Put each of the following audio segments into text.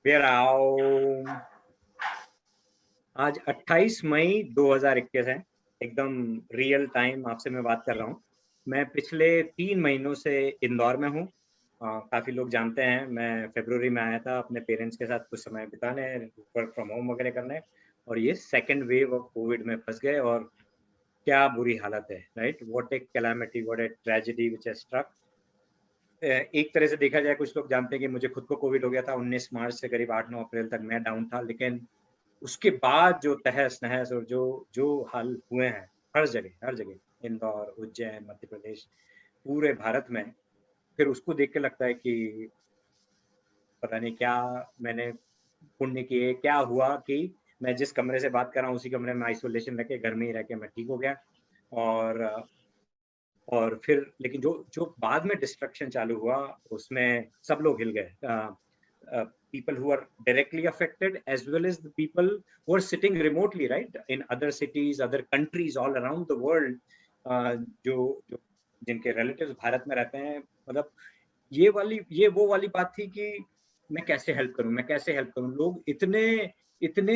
Where आज 28 मई 2021 है। एकदम रियल टाइम आपसे मैं बात कर रहा हूँ। मैं पिछले 3 महीनों से इंदौर में हूँ। काफ़ी लोग जानते हैं, मैं फरवरी में आया था अपने पेरेंट्स के साथ कुछ समय बिताने, वर्क फ्रॉम होम वगैरह करने, और ये सेकंड वेव ऑफ कोविड में फंस गए। और क्या बुरी हालत है, right? What a calamity, what a tragedy which has struck. एक तरह से देखा जाए, कुछ लोग जानते हैं कि मुझे खुद को कोविड हो गया था 19 मार्च से करीब 8-9 अप्रैल तक मैं डाउन था, लेकिन उसके बाद जो तहस-नहस और जो जो हाल हुए हैं हर जगह, इंदौर, उज्जैन, मध्य प्रदेश, पूरे भारत में, फिर उसको देख के लगता है कि पता नहीं क्या मैंने पुण्य किए, क्या हुआ कि मैं जिस कमरे से बात कर रहा हूँ उसी कमरे में आइसोलेशन रह के, घर में ही रह के मैं ठीक हो गया। और और फिर लेकिन जो जो बाद में डिस्ट्रक्शन चालू हुआ, उसमें सब लोग हिल गए। People who are directly affected as well as the people who are sitting remotely, right, in other cities, other countries all around the world, जो जो जिनके रिलेटिव्स भारत में रहते हैं, मतलब ये वो वाली बात थी कि मैं कैसे हेल्प करूं, मैं कैसे हेल्प करूं। लोग इतने इतने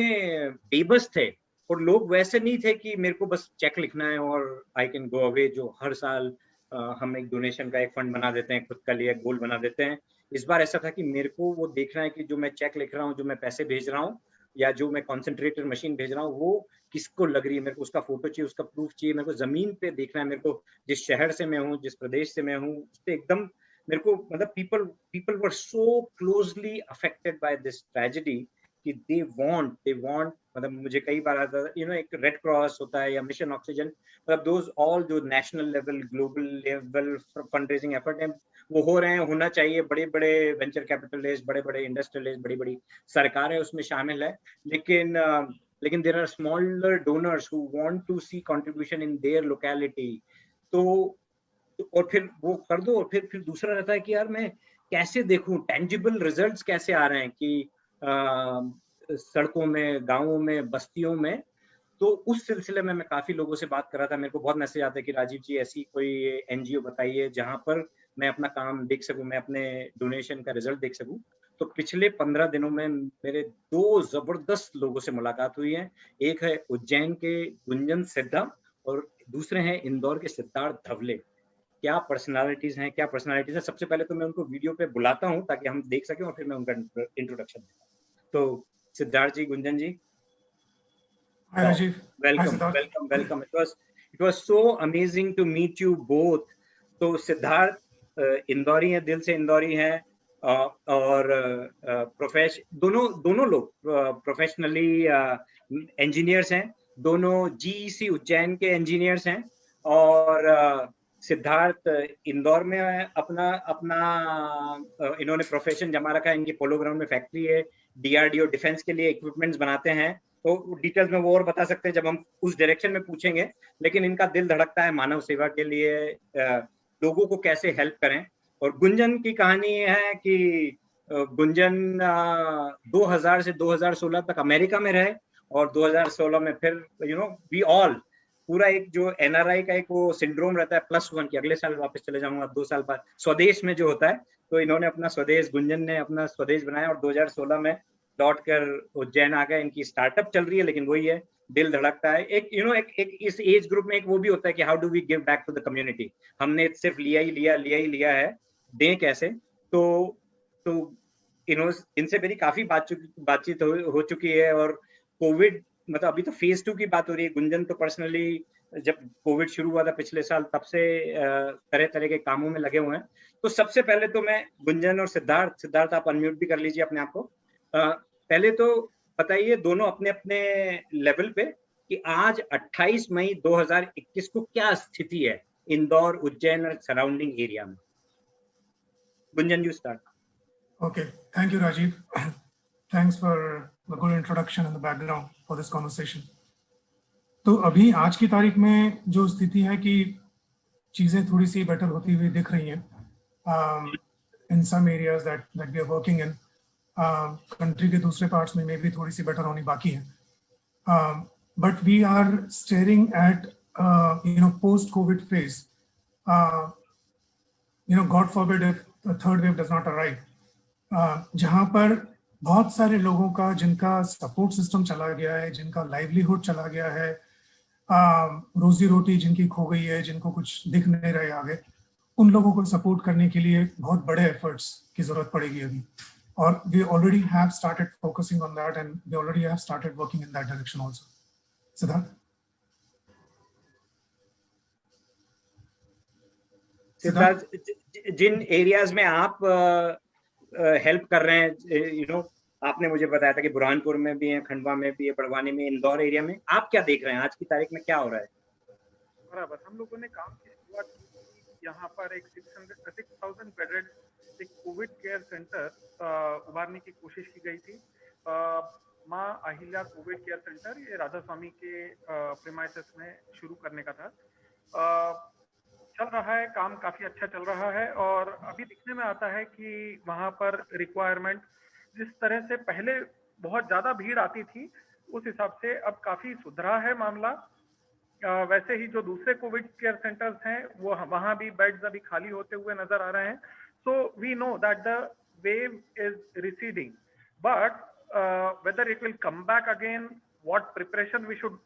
बेबस थे, और लोग वैसे नहीं थे कि मेरे को बस चेक लिखना है और आई कैन गो अवे, जो हर साल हम एक डोनेशन का एक फंड बना देते हैं, खुद का लिए एक गोल बना देते हैं। इस बार ऐसा था कि मेरे को वो देखना है कि जो मैं चेक लिख रहा हूँ, जो मैं पैसे भेज रहा हूँ, या जो मैं कॉन्सेंट्रेटर मशीन भेज रहा हूँ, वो किसको लग रही है। मेरे को उसका फोटो चाहिए, उसका प्रूफ चाहिए, मेरे को जमीन पे देखना है। मेरे को जिस शहर से मैं हूँ, जिस प्रदेश से मैं हूँ, उस पर एकदम मेरे को, मतलब people were so closely affected by this tragedy कि दे वांट, मतलब मुझे कई बार आता है, एक रेड क्रॉस होता है या मिशन ऑक्सीजन, मतलब दोज ऑल जो national level, global level fund raising effort है, वो हो रहे हैं, होना चाहिए। बड़े बड़े वेंचर कैपिटलिस्ट, बड़े बड़े इंडस्ट्रियलिस्ट, बड़ी बड़ी सरकारें उसमें शामिल है, लेकिन there are smaller donors who want to see contribution in their locality. तो और फिर वो कर दो, और फिर दूसरा रहता है कि यार मैं कैसे देखूं टेंजिबल रिजल्ट्स कैसे आ रहे हैं कि सड़कों में, गांवों में, बस्तियों में। तो उस सिलसिले में मैं काफी लोगों से बात कर रहा था। मेरे को बहुत मैसेज आते हैं कि राजीव जी, ऐसी कोई एनजीओ बताइए जहां पर मैं अपना काम देख सकूं, मैं अपने डोनेशन का रिजल्ट देख सकूं। तो पिछले 15 दिनों में मेरे 2 जबरदस्त लोगों से मुलाकात हुई है। एक है उज्जैन के गुंजन सिद्धा, और दूसरे हैं इंदौर के सिद्धार्थ धवले। क्या पर्सनालिटीज हैं, क्या पर्सनालिटीज हैं। सबसे पहले तो मैं उनको वीडियो पे बुलाता हूँ ताकि हम देख सकें, और फिर मैं उनका इंट्रोडक्शन दूंगा। तो Siddharth ji, Gunjan ji, Hi Rajiv. Hi welcome Siddharth. Welcome welcome. It was so amazing to meet you both. तो सिद्धार्थ इंदौरी हैं, दिल से इंदौरी हैं, और दोनों दोनों लोग प्रोफेशनली इंजीनियर्स हैं। दोनों जीईसी उज्जैन के इंजीनियर्स हैं। और सिद्धार्थ इंदौर में अपना अपना इन्होंने प्रोफेशन जमा रखा है। इनकी पोलो ग्राउंड में फैक्ट्री है, डीआरडीओ डिफेंस के लिए इक्विपमेंट्स बनाते हैं। तो डिटेल्स में वो और बता सकते हैं जब हम उस डायरेक्शन में पूछेंगे। लेकिन इनका दिल धड़कता है मानव सेवा के लिए, लोगों को कैसे हेल्प करें। और गुंजन की कहानी है कि गुंजन 2000 से 2016 तक अमेरिका में रहे, और 2016 में फिर वी ऑल, पूरा एक जो एनआरआई का एक वो सिंड्रोम रहता है +1 कि अगले साल वापस चले जाऊंगा, 2 साल बाद स्वदेश में जो होता है। तो इन्होंने अपना स्वदेश, गुंजन ने अपना स्वदेश बनाया, और 2016 में लौट कर उज्जैन आ गए। इनकी स्टार्टअप चल रही है, लेकिन वही है, दिल धड़कता है। एक इस एज ग्रुप में एक वो भी होता है कि how do we give back to the community. हमने सिर्फ लिया है, दें कैसे। तो इनसे मेरी काफी बातचीत हो चुकी है। और कोविड, मतलब अभी तो फेज 2 की बात हो रही है। गुंजन तो पर्सनली जब कोविड शुरू हुआ था पिछले साल, तब से तरह तरह के कामों में लगे हुए हैं। तो सबसे पहले तो मैं गुंजन और सिद्धार्थ आप अनम्यूट भी कर लीजिए अपने आप को। पहले तो बताइए दोनों अपने अपने लेवल पे कि आज 28 मई 2021 को क्या स्थिति है इंदौर, उज्जैन और सराउंडिंग एरिया में। गुंजन जी start. Okay, thank you Rajiv. Thanks for the good introduction and the background for this conversation. तो अभी आज की तारीख में जो स्थिति है कि चीज़ें थोड़ी सी बेटर होती हुई दिख रही हैं in some areas that we are working in. Country के दूसरे पार्ट्स में भी थोड़ी सी बेटर होनी बाकी है, but we are staring at post Covid phase. God forbid if the third wave does not arrive, जहाँ पर बहुत सारे लोगों का जिनका सपोर्ट सिस्टम चला गया है, जिनका लाइवलीहुड चला गया है, रोजी रोटी जिनकी खो गई है, जिनको कुछ दिख नहीं रहे आगे, उन लोगों को सपोर्ट करने के लिए बहुत बड़े एफर्ट्स की जरूरत पड़ेगी अभी. और we already have started focusing on that, and we already have started working in that direction also. Siddharth? Siddharth, जिन एरियाज में आप हेल्प कर रहे हैं, आपने मुझे बताया था कि बुरहानपुर में भी है, खंडवा में भी है, बड़वानी में, इंदौर एरिया में, आप क्या देख रहे हैं आज की तारीख में क्या हो रहा है? बराबर, हम लोगों ने काम की शुरुआत की. यहाँ पर एक 6,000 बेडेड एक कोविड केयर सेंटर उभारने की कोशिश की गई थी. माँ अहिल्या कोविड केयर सेंटर ये राधा स्वामी के प्रीमाइसेस में शुरू करने का था. चल रहा है, काम काफी अच्छा चल रहा है, और अभी दिखने में आता है कि वहां पर रिक्वायरमेंट जिस तरह से पहले बहुत ज्यादा भीड़ आती थी, उस हिसाब से अब काफी सुधरा है मामला. वैसे ही जो दूसरे कोविड केयर सेंटर्स हैं वो वहां भी बेड्स अभी खाली होते हुए नजर आ रहे हैं. So we know that the wave is receding, but whether it will come back again, what preparation we should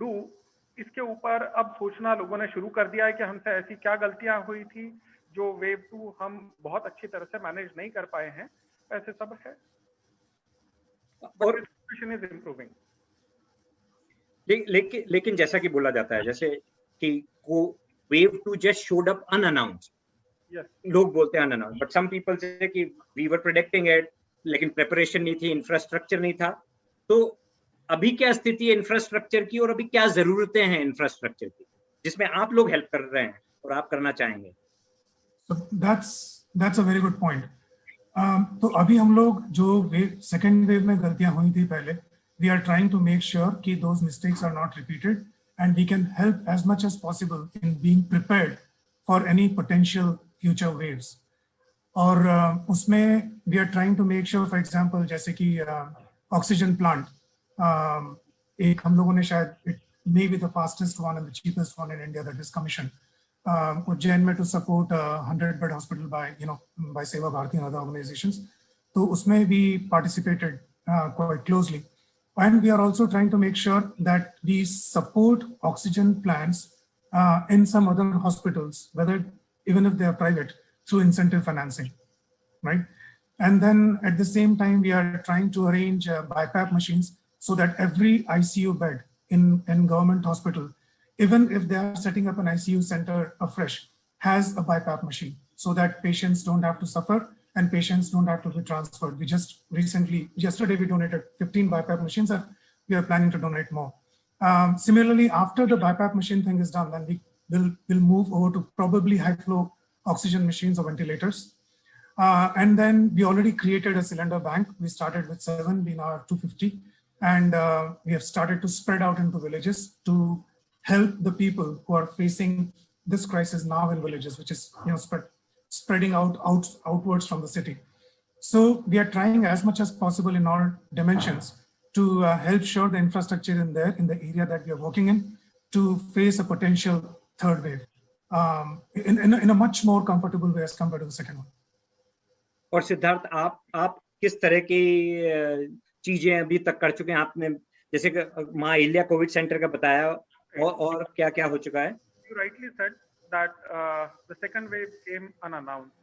do, इसके ऊपर अब सोचना लोगों ने शुरू कर दिया है कि हमसे ऐसी क्या गलतियां हुई थी जो वेव 2 हम बहुत अच्छी तरह से मैनेज नहीं कर पाए हैं. ऐसे सब है, और सिचुएशन इज इम्प्रूविंग. लेकिन जैसा कि बोला जाता है, जैसे कि wave 2 just showed up unannounced. लोग बोलते हैं अनअनाउंस्ड, बट सम पीपल से कि वी वर प्रेडिक्टिंग इट, लेकिन प्रिपरेशन नहीं थी, इंफ्रास्ट्रक्चर नहीं था. तो अभी क्या स्थिति है इंफ्रास्ट्रक्चर की, और अभी क्या जरूरतें हैं इंफ्रास्ट्रक्चर की जिसमें आप लोग हेल्प कर रहे हैं और आप करना चाहेंगे? That's a very good point. तो अभी हम लोग जो सेकेंड वेव में गलतियां हुई थी पहले, we are trying to make sure कि those mistakes are not repeated, and we can help as much as possible in being prepared for any potential future waves. और उसमें we are trying to make sure, for example, जैसे कि oxygen plant, एक हम लोगों ने शायद, it may be the fastest one and the cheapest one in India that is commissioned, Ujjain में to support 100-bed hospital by Seva Bharati and other organizations. तो उसमें we participated quite closely. And we are also trying to make sure that we support oxygen plants in some other hospitals, whether even if they are private, through incentive financing, right? And then at the same time, we are trying to arrange BiPAP machines so that every ICU bed in government hospital, even if they are setting up an ICU center afresh, has a BiPAP machine so that patients don't have to suffer and patients don't have to be transferred. We just yesterday, we donated 15 BiPAP machines, and we are planning to donate more. Similarly, after the BiPAP machine thing is done, then we'll move over to probably high flow oxygen machines or ventilators. And then we already created a cylinder bank. We started with 7, we now have 250. And we have started to spread out into villages to help the people who are facing this crisis now in villages, which is spreading outwards from the city. So we are trying as much as possible in all dimensions to help shore the infrastructure in the area that we are working in to face a potential third wave in a much more comfortable way as compared to the second one. और सिद्धार्थ, आप किस तरह की चीजें अभी तक कर चुके हैं? आपने जैसे कि माँ अहिल्या कोविड सेंटर का बताया, और क्या क्या हो चुका है? You rightly said that the second wave came unannounced.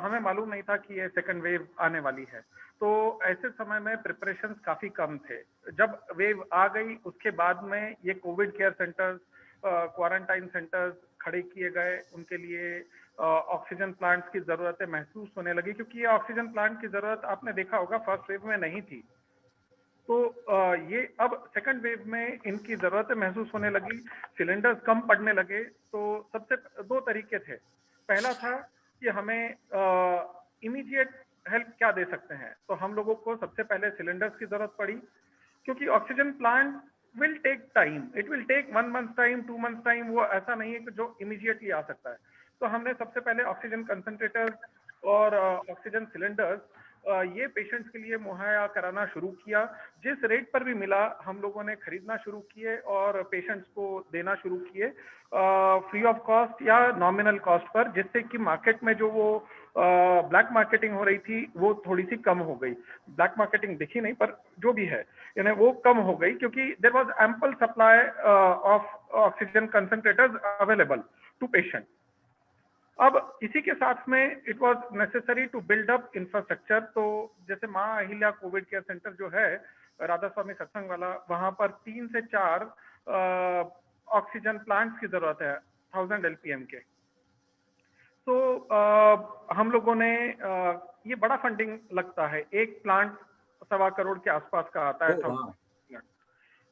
हमें मालूम नहीं था कि ये सेकंड वेव आने वाली है, तो ऐसे समय में प्रिपरेशंस काफी कम थे. जब वेव आ गई उसके बाद में ये Covid care centres, quarantine centres खड़े किए गए, उनके लिए ऑक्सीजन प्लांट्स की जरूरतें महसूस होने लगी, क्योंकि ये ऑक्सीजन प्लांट की जरूरत आपने देखा होगा फर्स्ट वेव में नहीं थी. तो ये अब सेकंड वेव में इनकी जरूरतें महसूस होने लगी, सिलेंडर्स कम पड़ने लगे. तो सबसे 2 तरीके थे. पहला था कि हमें इमीडिएट हेल्प क्या दे सकते हैं, तो हम लोगों को सबसे पहले सिलेंडर्स की जरूरत पड़ी, क्योंकि oxygen plant will take time, it will take 1 month time, 2 months time, वो ऐसा नहीं है कि जो इमीडिएटली आ सकता है. तो हमने सबसे पहले ऑक्सीजन कंसंट्रेटर्स और ऑक्सीजन सिलेंडर्स ये पेशेंट्स के लिए मुहैया कराना शुरू किया. जिस रेट पर भी मिला हम लोगों ने खरीदना शुरू किए और पेशेंट्स को देना शुरू किए, फ्री ऑफ कॉस्ट या नॉमिनल कॉस्ट पर, जिससे कि मार्केट में जो वो ब्लैक मार्केटिंग हो रही थी वो थोड़ी सी कम हो गई। ब्लैक मार्केटिंग दिखी नहीं, पर जो भी है यानी वो कम हो गई, क्योंकि there was ample supply of oxygen concentrators available to patient. अब इसी के साथ में it was necessary to build up infrastructure. तो जैसे माँ अहिल्या कोविड केयर सेंटर जो है राधा स्वामी सत्संग वाला, वहां पर 3 से 4 ऑक्सीजन प्लांट्स की जरूरत है 1000 LPM के। तो हम लोगों ने ये बड़ा फंडिंग लगता है, एक प्लांट 1.25 करोड़ के आसपास का आता है।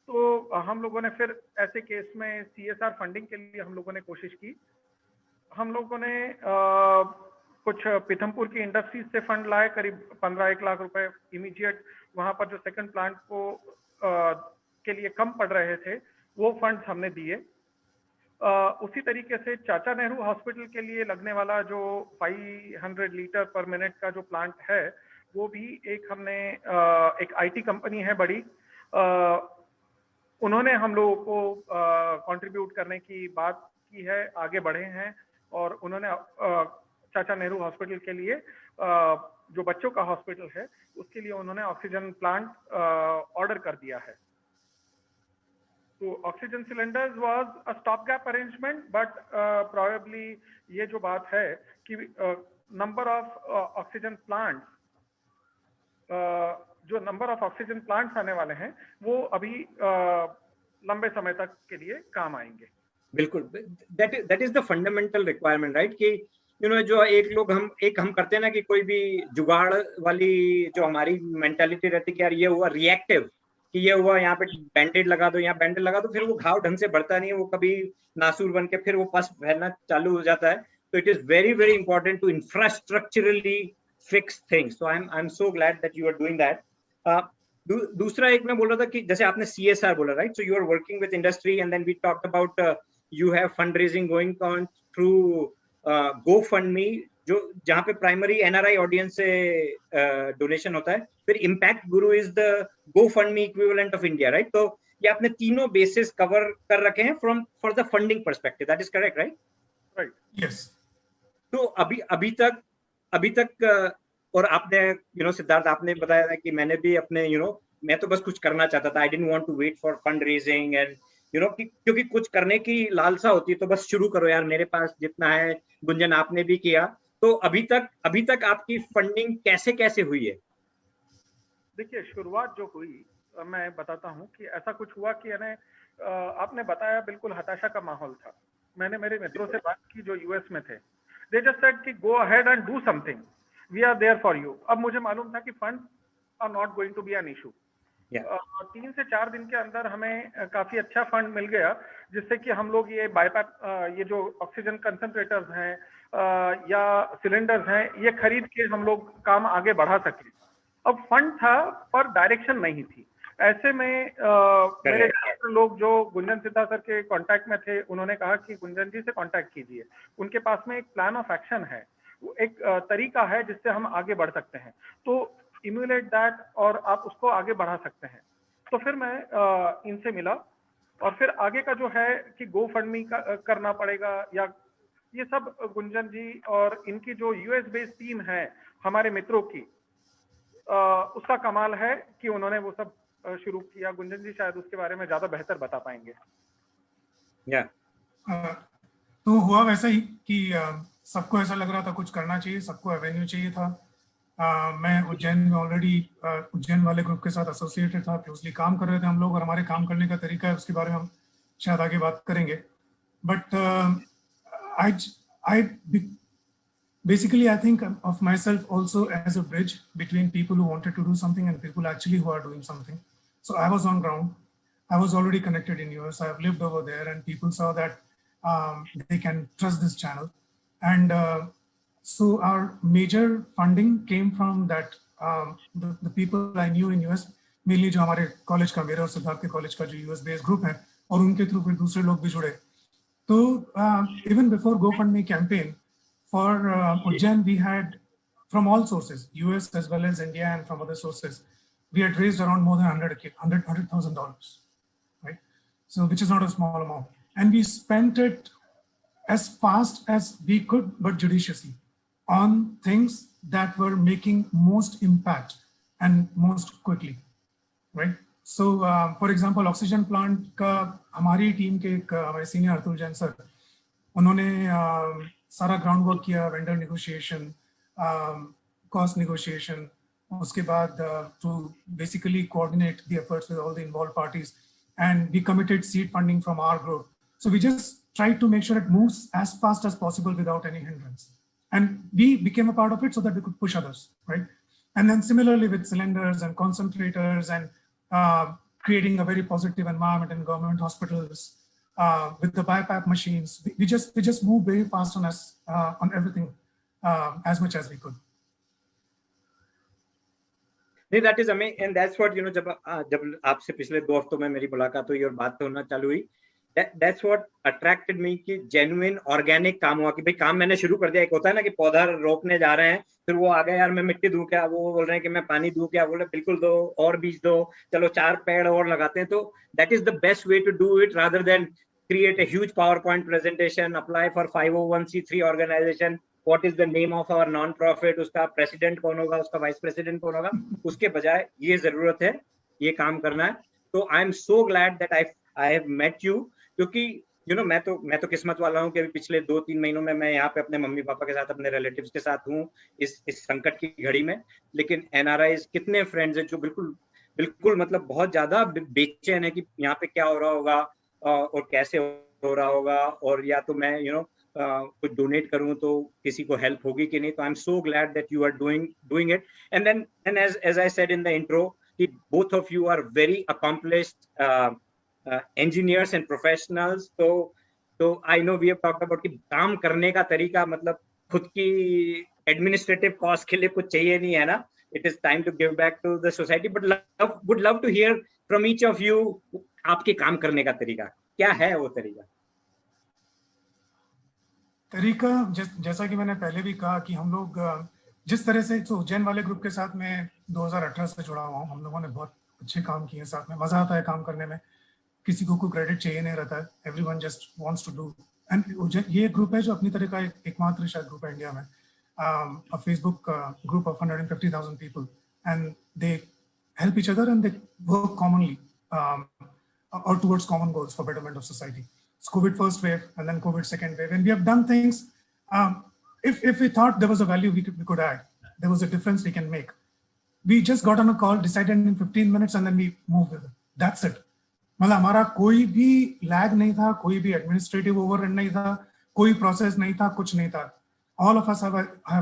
तो हम लोगों ने फिर ऐसे केस में CSR फंडिंग के लिए हम लोगों ने कोशिश की। हम लोगों ने कुछ पीथमपुर की इंडस्ट्रीज से फंड लाए, करीब 15-1 लाख रुपए इमीडिएट। वहां पर जो सेकंड प्लांट को के लिए कम पड़ रहे थे वो फंड्स हमने दिए। उसी तरीके से चाचा नेहरू हॉस्पिटल के लिए लगने वाला जो 500 लीटर पर मिनट का जो प्लांट है, वो भी एक हमने एक IT कंपनी है बड़ी, उन्होंने हम लोगों को कंट्रीब्यूट करने की बात की है, आगे बढ़े हैं और उन्होंने चाचा नेहरू हॉस्पिटल के लिए जो बच्चों का हॉस्पिटल है उसके लिए उन्होंने ऑक्सीजन प्लांट ऑर्डर कर दिया है। तो oxygen cylinders was a stop gap arrangement, but probably ये जो बात है कि नंबर ऑफ ऑक्सीजन प्लांट्स, जो नंबर ऑफ ऑक्सीजन प्लांट्स आने वाले हैं वो अभी लंबे समय तक के लिए काम आएंगे। बिल्कुल, that is the fundamental requirement, right? कि जो एक हम करते हैं ना कि कोई भी जुगाड़ वाली जो हमारी मेंटालिटी रहती है कि यार ये हुआ रिएक्टिव, कि ये हुआ यहाँ पे बैंडेड लगा दो, यहाँ बैंडेड लगा दो, फिर वो घाव ढंग से बढ़ता नहीं है, वो कभी नासूर बन के फिर वो पस फैलना चालू हो जाता है। तो it is very very important to infrastructurally fix things. So I am so glad that you are doing that. दूसरा एक मैं बोल रहा था कि जैसे आपने CSR बोला, right? So you are working with industry and then we talked about you have fundraising going on through GoFundMe, जो जहाँ पे प्राइमरी NRI ऑडियंस से डोनेशन होता है, फिर impact Guru is the GoFundMe equivalent of India, right? तो ये आपने तीनों बेसिस कवर कर रखे हैं for the funding perspective, that is correct, right? Right, yes. तो अभी तक और आपने सिद्धार्थ आपने बताया था कि मैंने भी अपने मैं तो बस कुछ करना चाहता था, I didn't want to wait for fund raising and क्योंकि कुछ करने की लालसा होती है तो बस शुरू करो यार, मेरे पास जितना है। गुंजन आपने भी किया, तो अभी तक आपकी फंडिंग कैसे हुई है? देखिए, शुरुआत जो हुई मैं बताता हूँ कि ऐसा कुछ हुआ कि आपने बताया बिल्कुल हताशा का माहौल था। मैंने मेरे मित्रों से बात की जो US में थे, दे जस्ट सेड कि go ahead and do something, we are there for you. अब मुझे मालूम था कि fund are not going to be an issue. 3 से 4 दिन के अंदर हमें काफी अच्छा फंड मिल गया, जिससे कि हम लोग ये ये जो ऑक्सीजन कंसंट्रेटर्स हैं या सिलेंडर्स हैं, ये खरीद के हम लोग काम आगे बढ़ा सके। अब फंड था पर डायरेक्शन नहीं थी। ऐसे में मेरे लोग जो गुंजन सिद्धा सर के कांटेक्ट में थे, उन्होंने कहा कि गुंजन जी से कांटेक्ट कीजिए, उनके पास में एक प्लान ऑफ एक्शन है, एक तरीका है जिससे हम आगे बढ़ सकते हैं, तो इम्यूलेट दैट और आप उसको आगे बढ़ा सकते हैं। तो फिर मैं इनसे मिला और फिर आगे का जो है कि GoFundMe करना पड़ेगा या ये सब गुंजन जी और इनकी जो US बेस्ड टीम है हमारे मित्रों की, उसका कमाल है कि उन्होंने वो सब शुरू किया। गुंजन जी शायद उसके बारे में ज्यादा बेहतर बता पाएंगे। तो हुआ वैसा ही कि सबको ऐसा लग रहा था कुछ करना चाहिए, सबको एवेन्यू चाहिए था। मैं उज्जैन में ऑलरेडी उज्जैन वाले ग्रुप के साथ एसोसिएटेड था, क्लोजली काम कर रहे थे हम लोग, और हमारे काम करने का तरीका है उसके बारे में हम शायद आगे बात करेंगे। But basically I think of myself also as a bridge between people who wanted to do something and people actually who are doing something. So I was on ground, I was already connected in US, I have lived over there, and people saw that they can trust this channel. And so our major funding came from that, the people I knew in US, mainly जो हमारे college का, मेरे और सिद्धार्थ के college का जो US based group है, और उनके थ्रू फिर दूसरे लोग भी जुड़े। तो even before GoFundMe campaign for Ujjain, we had from all sources, US as well as India and from other sources, we had raised around more than $100,000, right? So which is not a small amount, and we spent it as fast as we could, but judiciously. on things that were making most impact and most quickly, right? So, for example, oxygen plant का हमारी team के एक हमारे senior Atul Jain sir, उन्होंने सारा ground work किया, vendor negotiation, cost negotiation, उसके बाद to basically coordinate the efforts with all the involved parties, and we committed seed funding from our group. So we just tried to make sure it moves as fast as possible without any hindrance. And we became a part of it so that we could push others, right? And then similarly with cylinders and concentrators and creating a very positive environment in government hospitals, with the BiPAP machines, we just moved very fast on everything as much as we could. नहीं, that is amazing, and that's what, you know, जब आपसे पिछले 2 हफ्तों में मेरी मुलाकात हुई और बात होना चालू हुई, that's what attracted me कि genuine organic काम हुआ, कि भाई काम मैंने शुरू कर दिया। एक होता है ना कि पौधा रोपने जा रहे हैं, फिर वो आ गया, यार मैं मिट्टी दूं क्या, वो बोल रहे हैं कि मैं पानी दूं क्या, बोले बिल्कुल दो, और बीज दो, चलो 4 पेड़ और लगाते हैं। तो that is the best way to do it, rather than create a huge PowerPoint presentation, apply for 501c3 organization, what is the name of our non-profit, उसका प्रेसिडेंट कौन होगा, उसका वाइस प्रेसिडेंट कौन होगा। उसके बजाय ये जरूरत है, ये काम करना है। तो I am so glad that I have met you, क्योंकि यू नो मैं तो किस्मत वाला हूँ कि अभी पिछले 2-3 महीनों में मैं यहाँ पे अपने मम्मी पापा के साथ, अपने रिलेटिव्स के साथ हूँ इस संकट की घड़ी में। लेकिन एनआरआईज कितने फ्रेंड्स हैं जो बिल्कुल मतलब बहुत ज्यादा बेचैन है कि यहाँ पे क्या हो रहा होगा और कैसे हो रहा होगा, और या तो मैं यू नो कुछ डोनेट करूं तो किसी को हेल्प होगी कि नहीं। तो I am so glad that you are doing it. And then as I said in the intro कि both of you are very accomplished engineers and professionals. तो I know we have talked about कि काम करने का तरीका, मतलब खुद की administrative cost के लिए कुछ चाहिए नहीं है ना। It is time to give back to the society, but would love to hear from each of you आपके काम करने का तरीका क्या है, वो तरीका जैसा कि मैंने पहले भी कहा कि हम लोग जिस तरह से तो उज्जैन वाले ग्रुप के साथ मैं 2018 से जुड़ा हुआ हूँ। हम लोगों ने बहुत अच्छे काम किए साथ में, मजा आता है काम करने में, किसी को कोई क्रेडिट चाहिए नहीं रहता है, everyone just wants to do. And ये ग्रुप है जो अपनी तरह का एकमात्र शायद ग्रुप है इंडिया में, a Facebook group of 150,000 people, and they help each other and they work commonly or towards common goals for betterment of society. It's COVID first wave and then COVID second wave, and we have done things. If we thought there was a value we could add, there was a difference we can make, we just got on a call, decided in 15 minutes, and then we moved with it. That's it. मतलब हमारा कोई भी lag नहीं था, कोई भी administrative overhead नहीं था, कोई प्रोसेस नहीं था, कुछ नहीं था। All of us have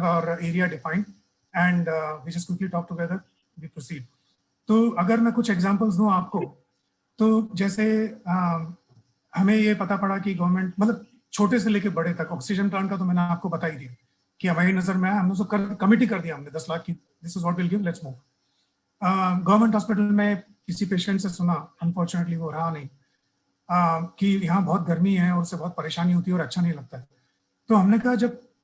our area defined, and we just quickly talk together, we proceed. तो अगर मैं कुछ एग्जांपल्स दूं आपको, तो जैसे हमें ये पता पड़ा कि गवर्नमेंट, मतलब छोटे से लेके बड़े तक, ऑक्सीजन प्लांट का तो मैंने आपको बता ही दिया कि हमारी नजर में हमने उसको कमिटी कर दिया, हमने 10 लाख की, this is what will give, let's move. Government hospital में किसी पेशेंट से सुना, अनफॉर्चुनेटली वो रहा नहीं, कि यहाँ बहुत गर्मी है और उससे बहुत परेशानी होती है और अच्छा नहीं लगता है। तो हमने कहा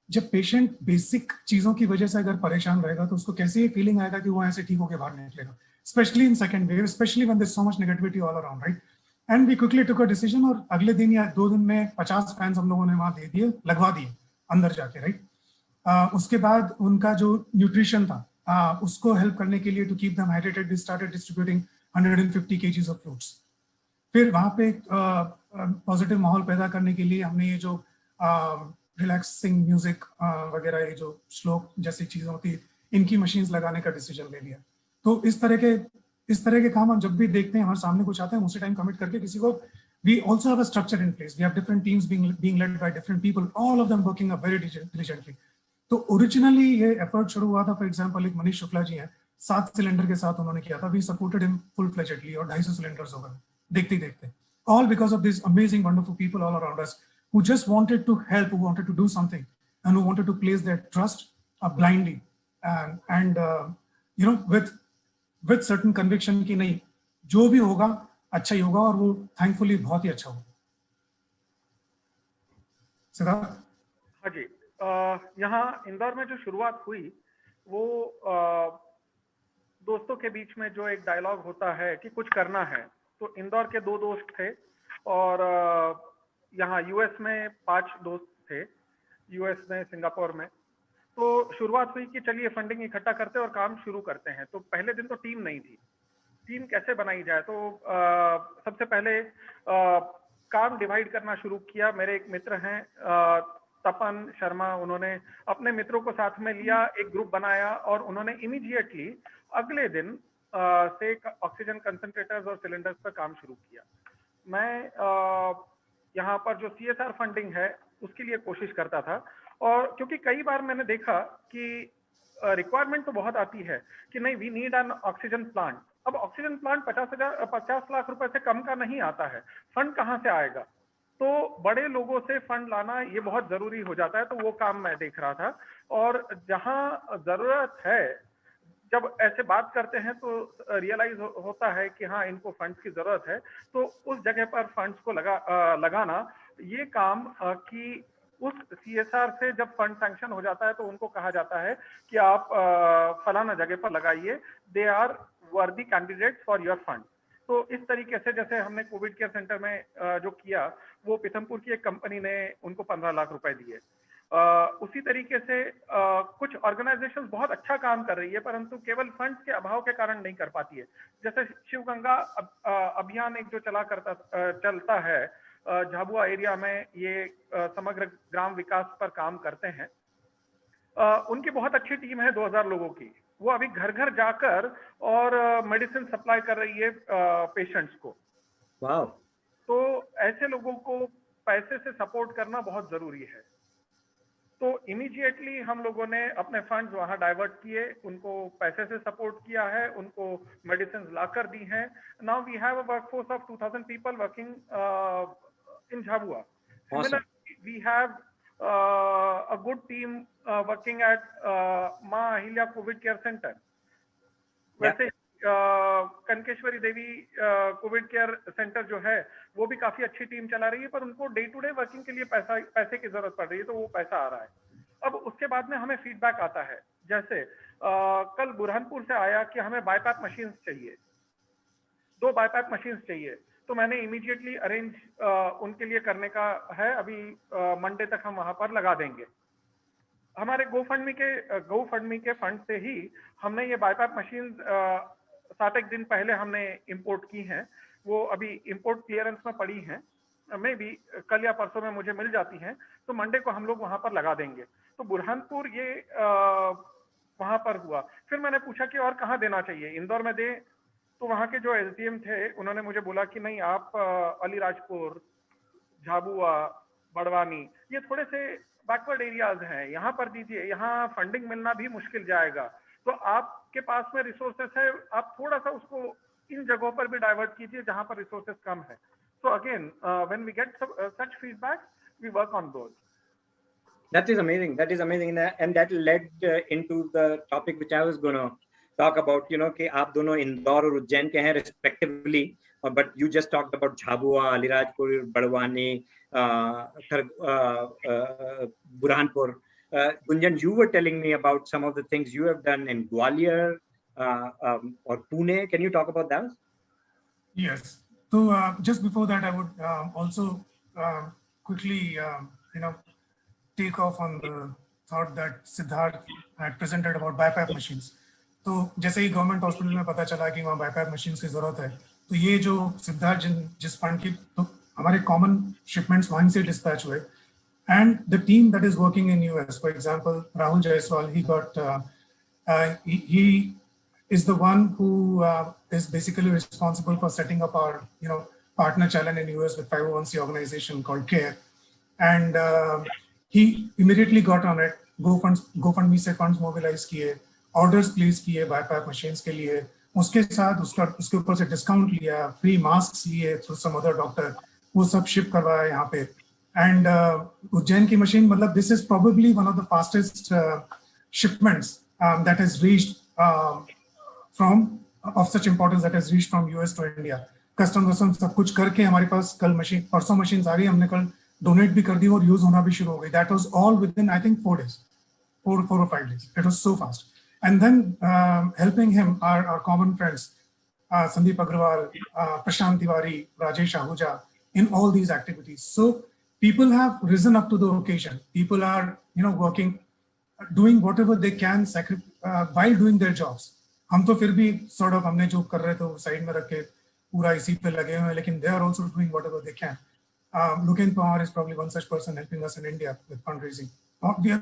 जब पेशेंट बेसिक चीजों की वजह से अगर परेशान रहेगा तो उसको कैसे ये फीलिंग आएगा कि वो ऐसे ठीक होकर बाहर निकलेगा, specially in second wave, specially when there is so much negativity all around, right. And we quickly took a decision, और अगले दिन या 2 दिन में 50 फैंस हम लोगों ने वहां दे दिए, लगवा दिए अंदर जाके, राइट। उसके बाद उनका जो न्यूट्रिशन था, उसको हेल्प करने के लिए, to keep them hydrated, we started distributing 150 kgs of fruits. फिर वहां पे पॉजिटिव माहौल पैदा करने के लिए हमने ये जो रिलैक्सिंग म्यूजिक वगैरह, ये जो श्लोक जैसी चीजें होती है, इनकी मशीन्स लगाने का डिसीजन ले लिया। तो इस तरह के काम हम जब भी देखते हैं, हमारे सामने कुछ आते हैं, उसी टाइम कमिट करके किसी को, we also have a structure in place, we have different teams being led by different people, all of them working up very diligently. तो ओरिजिनली ये एफर्ट शुरू हुआ था, फॉर एग्जांपल एक मनीष शुक्ला जी हैं, 7 सिलेंडर के साथ उन्होंने किया था, we supported him full fledgedly, और 250 सिलेंडर्स हो गए देखते ही देखते, all because of this amazing wonderful people all around us who just wanted to help, who wanted to do something, and who wanted to place their trust blindly, and you know, with certain conviction कि नहीं, जो भी होगा अच्छा ही होगा, और वो thankfully बहुत ही अच्छा होगा। सिद्धार्थ? हाँ जी, यहाँ इंदौर में जो शुरुआत हुई, वो दोस्तों के बीच में जो एक डायलॉग होता है कि कुछ करना है, तो इंदौर के 2 दोस्त थे, और यहाँ यूएस में 5 दोस्त थे, यूएस में, सिंगापुर में। तो शुरुआत हुई कि चलिए फंडिंग इकट्ठा करते हैं और काम शुरू करते हैं। तो पहले दिन तो टीम नहीं थी, टीम कैसे बनाई जाए, तो सबसे पहले काम डिवाइड करना शुरू किया। मेरे एक मित्र हैं तपन शर्मा, उन्होंने अपने मित्रों को साथ में लिया, एक ग्रुप बनाया और उन्होंने इमीडिएटली अगले दिन से ऑक्सीजन कंसंट्रेटर्स और सिलेंडर्स पर काम शुरू किया। मैं यहाँ पर जो CSR फंडिंग है उसके लिए कोशिश करता था, और क्योंकि कई बार मैंने देखा कि रिक्वायरमेंट तो बहुत आती है कि नहीं, we need an oxygen plant. अब ऑक्सीजन प्लांट 50 लाख रुपए से कम का नहीं आता है, फंड कहाँ से आएगा? तो बड़े लोगों से फंड लाना ये बहुत जरूरी हो जाता है। तो वो काम मैं देख रहा था, और जहां जरूरत है, जब ऐसे बात करते हैं तो रियलाइज होता है कि हाँ, इनको फंड्स की जरूरत है, तो उस जगह पर फंड्स को लगाना ये काम कि उस CSR से जब फंड सैंक्शन हो जाता है तो उनको कहा जाता है कि आप फलाना जगह पर लगाइए, they are worthy candidates for your fund. तो इस तरीके से जैसे हमने कोविड केयर सेंटर में जो किया, वो पीथमपुर की एक कंपनी ने उनको 15 लाख रुपए दिए। उसी तरीके से कुछ ऑर्गेनाइजेशंस बहुत अच्छा काम कर रही है, परंतु केवल फंड्स के अभाव के कारण नहीं कर पाती है। जैसे शिवगंगा अभियान एक जो चलता है झाबुआ एरिया में, ये समग्र ग्राम विकास पर काम करते हैं। उनकी बहुत अच्छी टीम है 2000 लोगों की। वो अभी घर घर जाकर और मेडिसिन सप्लाई कर रही है पेशेंट्स को। वाह। तो ऐसे लोगों को पैसे से सपोर्ट करना बहुत जरूरी है। तो इमीडिएटली हम लोगों ने अपने फंड्स वहां डाइवर्ट किए, उनको पैसे से सपोर्ट किया है, उनको मेडिसिन लाकर दी हैं। Now we have a workforce of 2000 people working in Jhabua. Similarly, we have a good team working at मां अहिल्या कोविड केयर सेंटर। वैसे कनकेश्वरी देवी कोविड केयर सेंटर जो है वो भी काफी अच्छी टीम चला रही है, पर उनको डे टू डे वर्किंग के लिए पैसे की जरूरत पड़ रही है, तो वो पैसा आ रहा है। अब उसके बाद में हमें फीडबैक आता है, जैसे कल बुरहानपुर से आया कि हमें बाईपैप मशीन्स चाहिए, 2 बाईपैप मशीन्स चाहिए। तो मैंने इमीडिएटली अरेंज उनके लिए करने का है, अभी मंडे तक हम वहां पर लगा देंगे। हमारे गोफंडमी के फंड से ही हमने ये बाईपैप मशीन 7 एक दिन पहले हमने इंपोर्ट की हैं। वो अभी इंपोर्ट क्लियरेंस में पड़ी हैं, मे बी कल या परसों में मुझे मिल जाती हैं, तो मंडे को हम लोग वहां पर लगा देंगे। तो बुरहानपुर ये वहां पर हुआ। फिर मैंने पूछा कि और कहाँ देना चाहिए, इंदौर में दे? तो वहां के जो SDM थे उन्होंने मुझे बोला कि नहीं, आप अलीराजपुर, झाबुआ, बड़वानी, ये थोड़े से बैकवर्ड एरियाज हैं, यहाँ पर दीजिए, यहाँ फंडिंग मिलना भी मुश्किल जाएगा। तो आपके पास में रिसोर्सेस है, आप थोड़ा सा उसको इन जगहों पर भी डाइवर्ट कीजिए जहां पर रिसोर्सेस कम है। So again, when we get such feedback, we work on those. That is amazing. That is amazing, and that led into the topic which I was going to talk about. You know, कि आप दोनों इंदौर और उज्जैन के हैं respectively, but you just talked about Jhabua, Alirajpur, Badwani, Burhanpur. Gunjan, you were telling me about some of the things you have done in Gwalior or Pune. Can you talk about that? Yes. So just before that, I would also quickly, take off on the thought that Siddharth had presented about BiPAP machines. तो जैसे ही government hospital में पता चला कि वहाँ BiPAP machines की जरूरत है, तो ये जो सिद्धार्थ जिस फंड की, तो हमारे कॉमन शिपमेंट्स वहीं से डिस्पैच हुए। And the team that is working in US, for example Rahul Jaiswal, he is the one who is basically responsible for setting up our partner channel in US with 501c organization called CARE, and he immediately got on it. GoFundMe से funds mobilize किए, orders place किए BiPAP machines के लिए, उसके साथ उसके ऊपर से डिस्काउंट लिया, फ्री मास्क लिए थ्रू सम अदर डॉक्टर, वो सब शिप करवाया यहाँ पे। एंड उज्जैन की मशीन, मतलब this is probably one of the fastest shipments that has reached from of such importance that has reached from US to India. Customs सब कुछ करके हमारे पास कल परसों मशीन आ रही है, हमने कल डोनेट भी कर दी और यूज होना भी शुरू हो गई। That was all within I think 4 days, 4 or 5 days. It was so fast. And then helping him our common friends, Sandeep Agrawal, Prashant Tiwari, Rajesh Ahuja, in all these activities. So people have risen up to the occasion. People are working doing whatever they can while doing their jobs. हम तो फिर भी sort of हमने जो कर रहे थे वो साइड में रख के पूरा इसी पे लगे हुए हैं, लेकिन they are also doing whatever they can. Luken Pawar is probably one such person helping us in India with fundraising.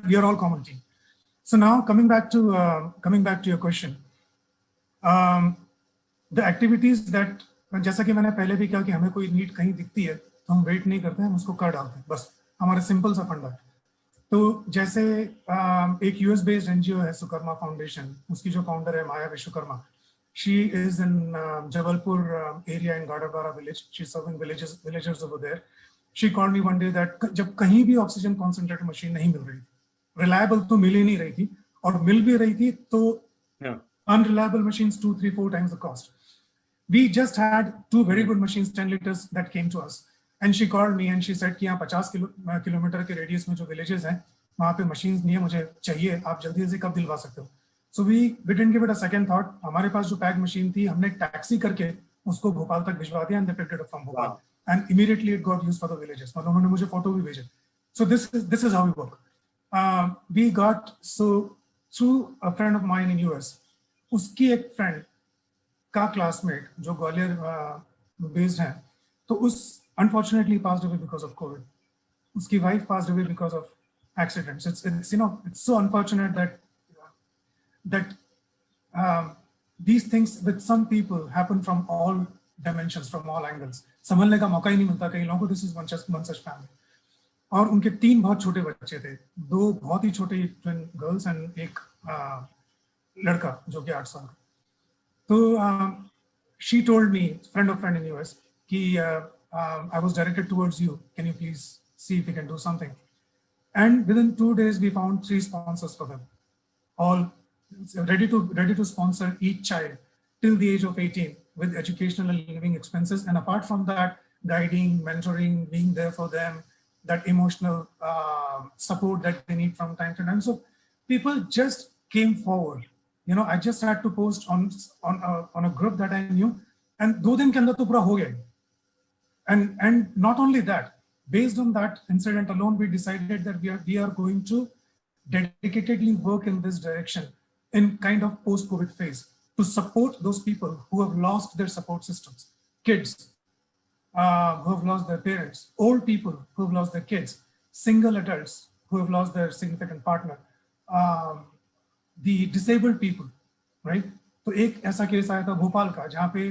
We are all common team. So now coming back to your question, the activities that, जैसा कि मैंने पहले भी कहा कि हमें कोई need कहीं दिखती है तो हम वेट नहीं करते हैं, हम उसको कर डालते हैं, बस हमारा सिंपल सा फंडा है. तो जैसे एक यूएस बेस्ड एनजीओ है सुकर्मा फाउंडेशन, उसकी जो फाउंडर है Maya Vishwakarma, she is in Jabalpur area in Gadawada village, she is serving villagers over there. She called me one day that जब कहीं भी ऑक्सीजन कॉन्सेंट्रेटर मशीन नहीं मिल रही, रिलायबल तो मिल ही नहीं रही थी, और मिल भी रही थी तो unreliable machines 2, 3, 4 times the cost. We just had 2 very good machines, 10 liters, that came to us. And she called me and she said कि यहाँ 50 किलोमीटर के रेडियस में जो विलेजेस हैं वहाँ पे मशीन्स नहीं है, मुझे चाहिए, आप जल्दी से कब दिलवा सकते हो. So we didn't give it a second thought. हमारे पास जो पैक मशीन थी हमने टैक्सी करके उसको भोपाल तक भिजवा दिया, and they picked it up from Bhopal. And immediately it got used for the villages. मतलब उन्होंने मुझे फोटो भी भेजे. So this is how we work. We got, so through a friend of mine in US, उसकी एक friend का classmate जो Gwalior based है, तो उस unfortunately passed away because of Covid. उसकी wife passed away because of accidents. It's you know, it's so unfortunate that these things with some people happen from all dimensions, from all angles. संभलने का मौका ही नहीं मिलता कई लोगों को. This is one such family. और उनके 3 बहुत छोटे बच्चे थे, 2 बहुत ही छोटे ट्विन गर्ल्स एंड एक लड़का जो कि 8 साल का. तो she told me, friend of friend in US, कि I was directed towards you, can you please see if you can do something. And within 2 days we found 3 sponsors for them, all ready to sponsor each child till the age of 18 with educational and living expenses, and apart from that, guiding, mentoring, being there for them, that emotional support that they need from time to time. So people just came forward. You know, I just had to post on a group that I knew, and 2 दिन के अंदर तो पूरा हो गया. And not only that, based on that incident alone, we decided that we are going to dedicatedly work in this direction in kind of post-COVID phase to support those people who have lost their support systems, kids who have lost their parents, old people who have lost their kids, single adults who have lost their significant partner, the disabled people, right? तो एक ऐसा case आया था भोपाल का जहाँ पे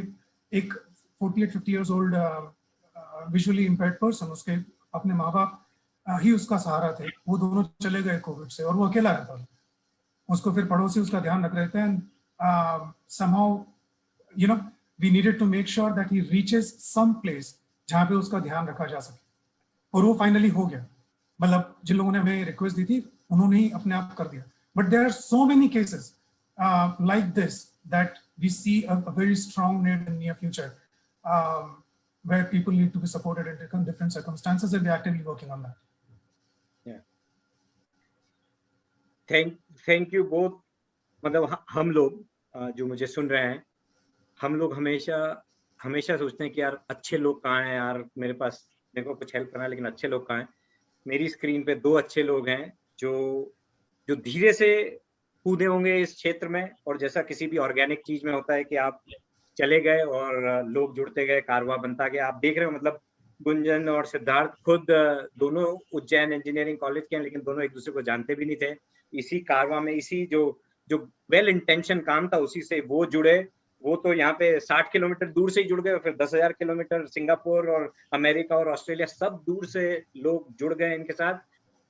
एक 48-50 years old visually impaired person, उसके अपने माँ बाप ही उसका सहारा थे, वो दोनों चले गए कोविड से और वो अकेला रहता था. उसको फिर पड़ोसी उसका ध्यान रख रहे थे, and somehow, you know, we needed to make sure that he reaches some place जहाँ पे उसका ध्यान रखा जा सके, और वो फाइनली हो गया. मतलब जिन लोगों ने हमें रिक्वेस्ट दी थी उन्होंने ही अपने आप कर दिया. But there are so many cases like this that we see a very strong need in near future, where people need to be supported in different circumstances, and we're actively working on that. Yeah. Thank you both. मतलब हम लोग जो मुझे सुन रहे हैं, हम लोग हमेशा सोचते हैं कि यार अच्छे लोग कहाँ हैं यार, मेरे पास मेरे को कुछ हेल्प करना है, लेकिन अच्छे लोग कहाँ हैं. मेरी स्क्रीन पे 2 अच्छे लोग हैं जो धीरे से कूदे होंगे इस क्षेत्र में. और जैसा किसी भी ऑर्गेनिक चीज में होता है कि आप चले गए और लोग जुड़ते गए, कारवा बनता गया. आप देख रहे हो, मतलब गुंजन और सिद्धार्थ खुद दोनों उज्जैन इंजीनियरिंग कॉलेज के हैं, लेकिन दोनों एक दूसरे को जानते भी नहीं थे. इसी कारवा में, इसी जो वेल इंटेंशन काम था, उसी से वो जुड़े. वो तो यहाँ पे 60 किलोमीटर दूर से ही जुड़ गए, और फिर 10,000 किलोमीटर सिंगापुर और अमेरिका और ऑस्ट्रेलिया सब दूर से लोग जुड़ गए इनके साथ.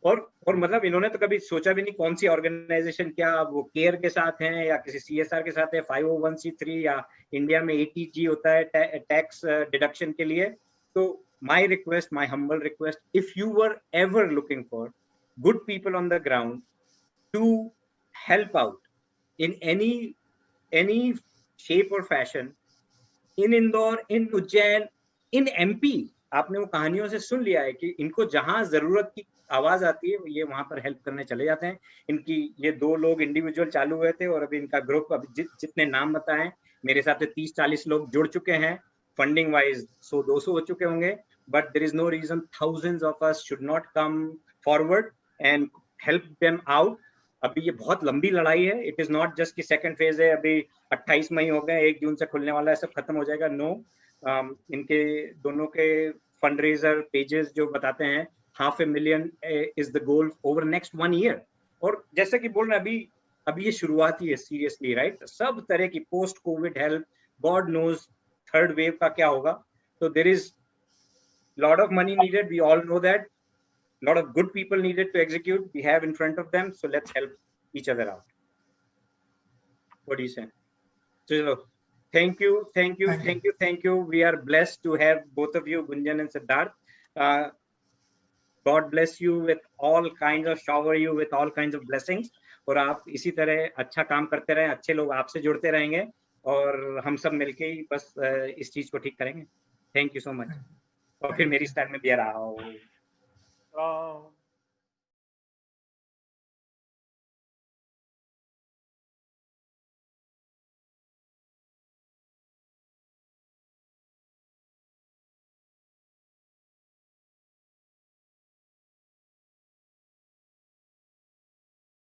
और मतलब इन्होंने तो कभी सोचा भी नहीं कौन सी ऑर्गेनाइजेशन, क्या वो केयर के साथ हैं या किसी CSR के साथ है, 501c3 या इंडिया में ATG होता है टैक्स डिडक्शन के लिए. तो my request, my humble request, if you were ever looking for good people on the ground to help out in any shape or fashion, in Indore, in Ujjain, in MP, आपने वो कहानियों से सुन लिया है कि इनको जहां जरूरत की आवाज आती है ये वहां पर हेल्प करने चले जाते हैं. इनकी ये 2 लोग इंडिविजुअल चालू हुए थे, और अभी इनका ग्रुप, अभी जितने नाम बताएं मेरे हिसाब से 30-40 लोग जुड़ चुके हैं. फंडिंग वाइज 100-200 हो चुके होंगे. But there is no reason thousands of us should not come forward and help them out. अभी ये बहुत लंबी लड़ाई है, इट इज नॉट जस्ट कि सेकंड फेज है, अभी 28 मई हो गए, 1 जून से खुलने वाला है, सब खत्म हो जाएगा। नो, इनके दोनों के फंड रेजर पेजेस जो बताते हैं 500,000 is the goal over next 1 year. और जैसे कि बोल रहे हैं, अभी ये शुरुआत ही है सीरियसली, राइट? सब तरह की post COVID help, God knows third wave का क्या होगा। तो there is lot of money needed, we all know that, lot of good people needed to execute, we have in front of them, so let's help each other out. What do you say? So thank you. We are blessed to have both of you, Gunjan and Siddharth. God bless you with all kinds of, shower you with all kinds of blessings, और आप इसी तरह अच्छा काम करते रहें, अच्छे लोग आपसे जुड़ते रहेंगे, और हम सब मिलके ही बस इस चीज को ठीक करेंगे। Thank you so much. और फिर मेरी स्टाइल में भी आ रहा हूँ।